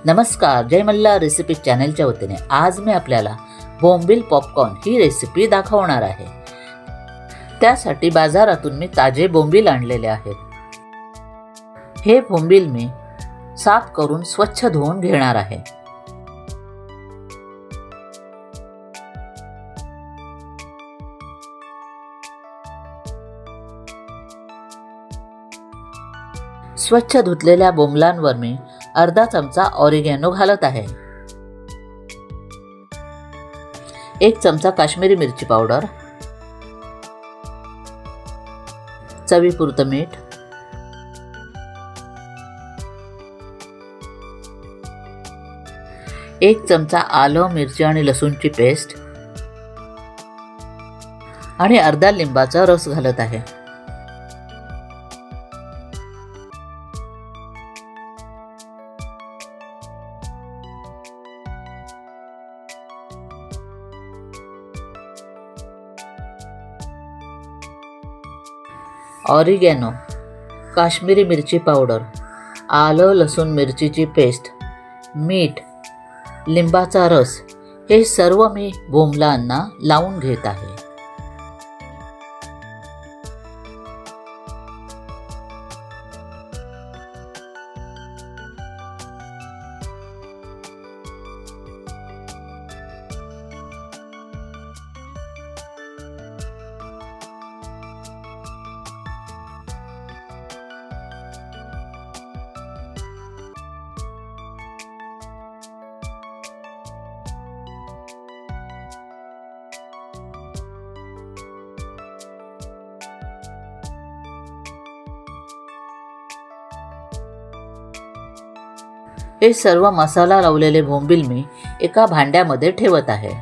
नमस्कार, जय मल्हार रेसिपी चॅनलच्या वतीने आज मी आपल्याला बोंबील पॉपकॉर्न ही रेसिपी दाखवणार आहे। त्यासाठी बाजारातून मी ताजे बोंबील आणलेले आहेत। हे बोंबील मी साफ करून स्वच्छ धुवून घेणार आहे। स्वच्छ धुतलेल्या बोंबलांवर मी अर्धा चमचा ऑरिगॅनो घालत आहे। 1 चमचा काश्मीरी मिरची पावडर, चवीपुरतं मीठ, एक चमचा आलं, मिरची आणि लसूणची पेस्ट आणि अर्धा लिंबाचा रस घालत आहे। ऑरिगॅनो, काश्मीरी मिरची पावडर, आलं लसूण मिरचीची पेस्ट, मीठ, लिंबाचा रस हे सर्व मी बोंबलांना लावून घेत आहे। हे सर्व मसाला लावलेले बोंबील मी एका भांड्यामध्ये ठेवत आहे।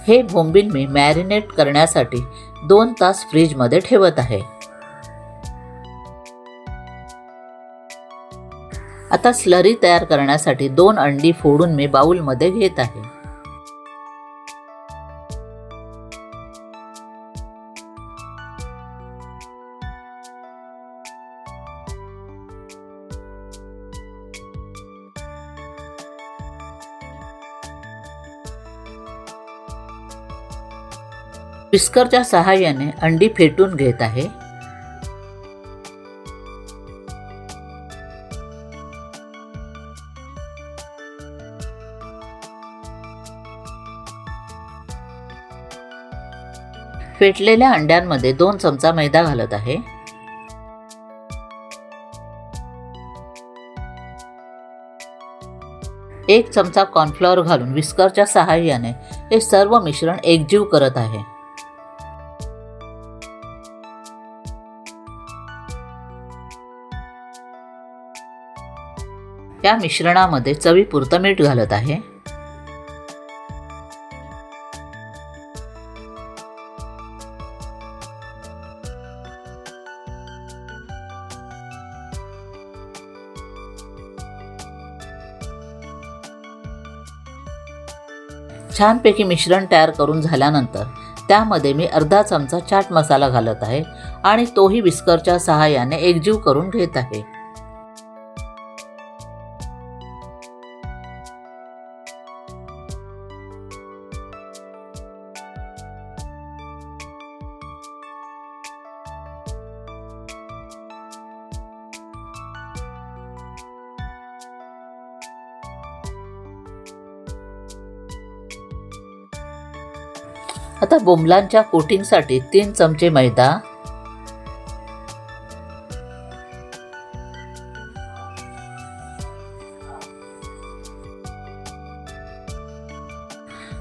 हे बोंबील मी मॅरिनेट करण्यासाठी 2 तास फ्रीजमध्ये ठेवत आहे। आता स्लरी तयार करण्यासाठी 2 अंडी फोडून मी बाउलमध्ये घेत आहे। विस्करच्या सहाय्याने अंडी फेटून घेत आहे। फेटलेल्या अंड्यांमध्ये 2 चमचा मैदा घालत आहे। एक चमचा कॉर्नफ्लॉवर घालून विस्करच्या सहाय्याने हे सर्व मिश्रण एकजीव करत आहे। या मिश्रणामध्ये चवीपुरतं मीठ घालत आहे। छानपैकी मिश्रण तयार करून झाल्यानंतर त्यामध्ये मी अर्धा चमचा चाट मसाला घालत आहे आणि तोही विस्करच्या सहाय्याने एकजीव करून घेत आहे। आता बोंबलांच्या कोटिंगसाठी 3 चमचे मैदा,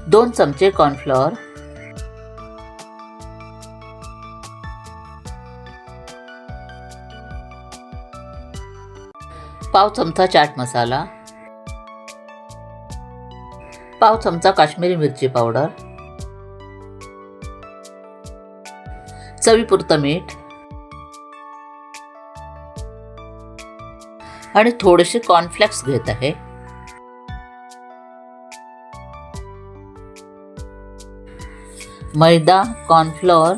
2 चमचे कॉर्नफ्लॉवर, 1/2 चमचा चाट मसाला, 1/2 चमचा काश्मीरी मिरची पावडर, चवीपुरतं मीठ आणि थोडेसे कॉर्नफ्लेक्स घेत आहे. मैदा, कॉर्नफ्लॉवर,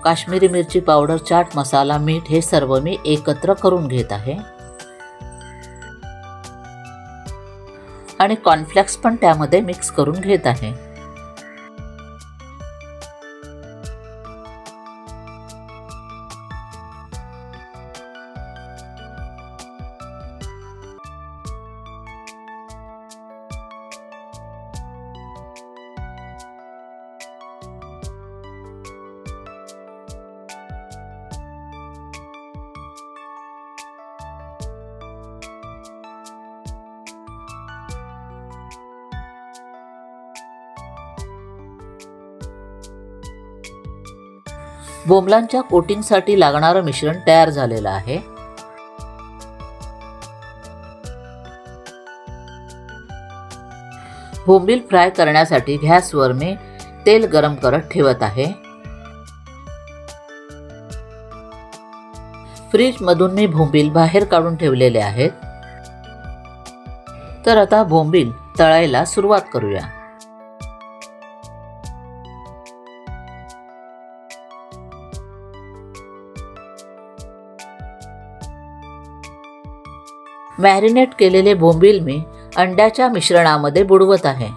काश्मीरी मिरची पावडर, चाट मसाला, मीठ हे सर्व मी एकत्र करून घेत आहे आणि कॉर्नफ्लेक्स पण त्यामध्ये मिक्स करून घेत आहे. बोंबलांच्या कोटिंगसाठी लागणारं मिश्रण तयार झालेलं आहे. बोंबील फ्राय करण्यासाठी गॅसवर मी तेल गरम करत ठेवत आहे. फ्रीजमधून मी बोंबील बाहेर काढून ठेवलेले आहेत. तर आता बोंबील तळायला सुरुवात करूया. मॅरिनेट केलेले बोंबील मी अंड्याच्या मिश्रणामध्ये बुडवत आहे.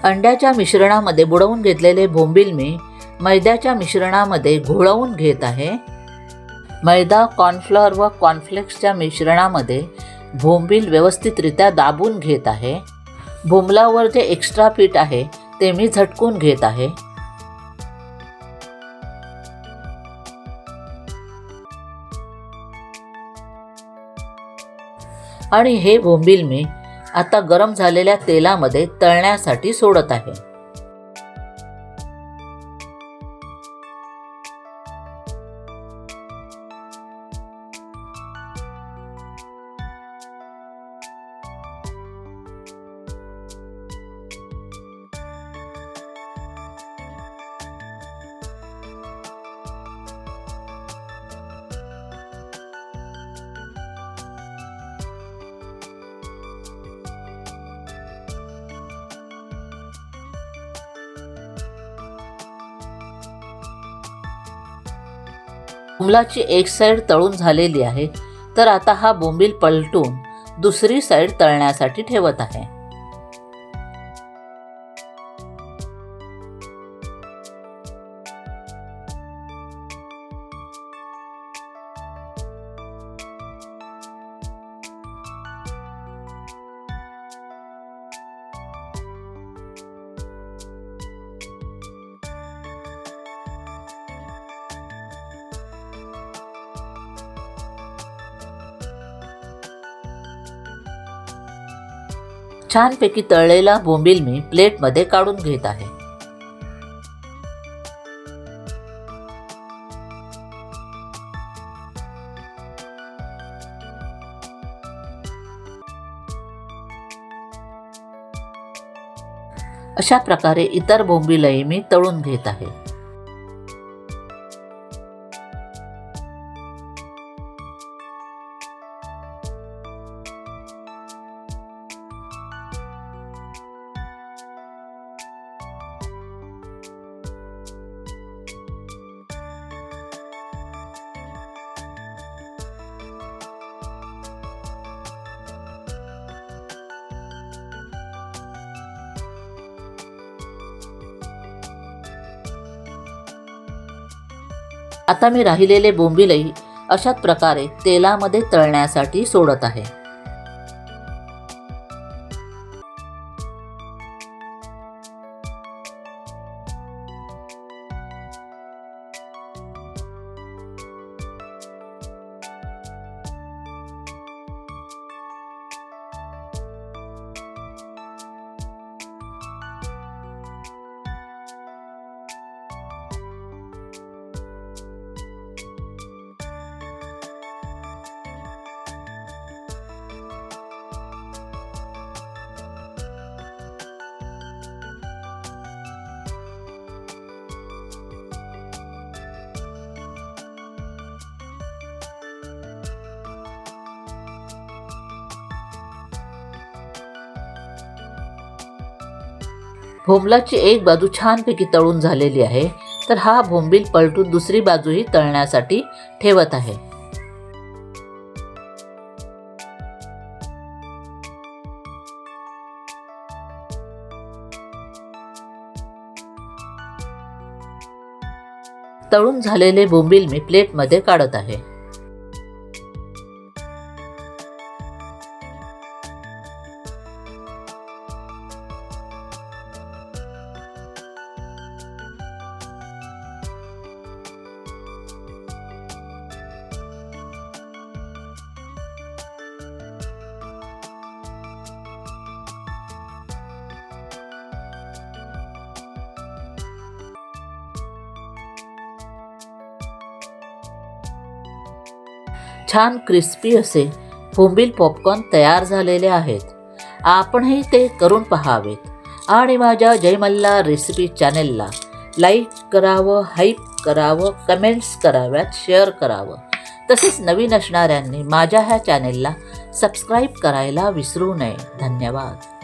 अंड्याच्या मिश्रणामध्ये बुडवून घेतलेले बोंबील मी मैद्याच्या मिश्रणामध्ये घोळवून घेत आहे. मैदा, कॉर्नफ्लॉवर व कॉर्नफ्लेक्सच्या मिश्रणामध्ये बोंबील व्यवस्थितरित्या दाबून घेत आहे. बोंबलावर जे एक्स्ट्रा पीठ आहे ते मी झटकून घेत आहे. आणि हे बोंबील मी आता गरम झालेल्या तेलामध्ये तळण्यासाठी सोडत आहे. बोंबलाची एक साईड तळून झालेली आहे. तर आता हा बोंबील पलटून दुसरी साईड तळण्यासाठी ठेवत आहे. छानपैकी तळलेला बोंबील मी प्लेटमध्ये काढून घेत आहे. अशा प्रकारे इतर बोंबीलही मी तळून घेत आहे. आता मी राहिलेले बोंबीलही अशाच प्रकारे तेलामध्ये तळण्यासाठी सोडत आहे. भोंबलाची एक बाजू छानपैकी तळून झालेली आहे, तर हा बोंबील पलटून दुसरी बाजूही तळण्यासाठी ठेवत आहे. तळून झालेले बोंबील मी प्लेटमध्ये काढत आहे. छान क्रिस्पी असे बोंबील पॉपकॉर्न तयार झालेले आहेत. आपणही ते करून पहावेत आणि माझ्या जय मल्हार रेसिपी चॅनेलला लाईक करावं, हाईप करावं, कमेंट्स कराव्यात, शेअर करावं. तसेच नवीन असणाऱ्यांनी माझ्या ह्या चॅनेलला सबस्क्राईब करायला विसरू नये. धन्यवाद.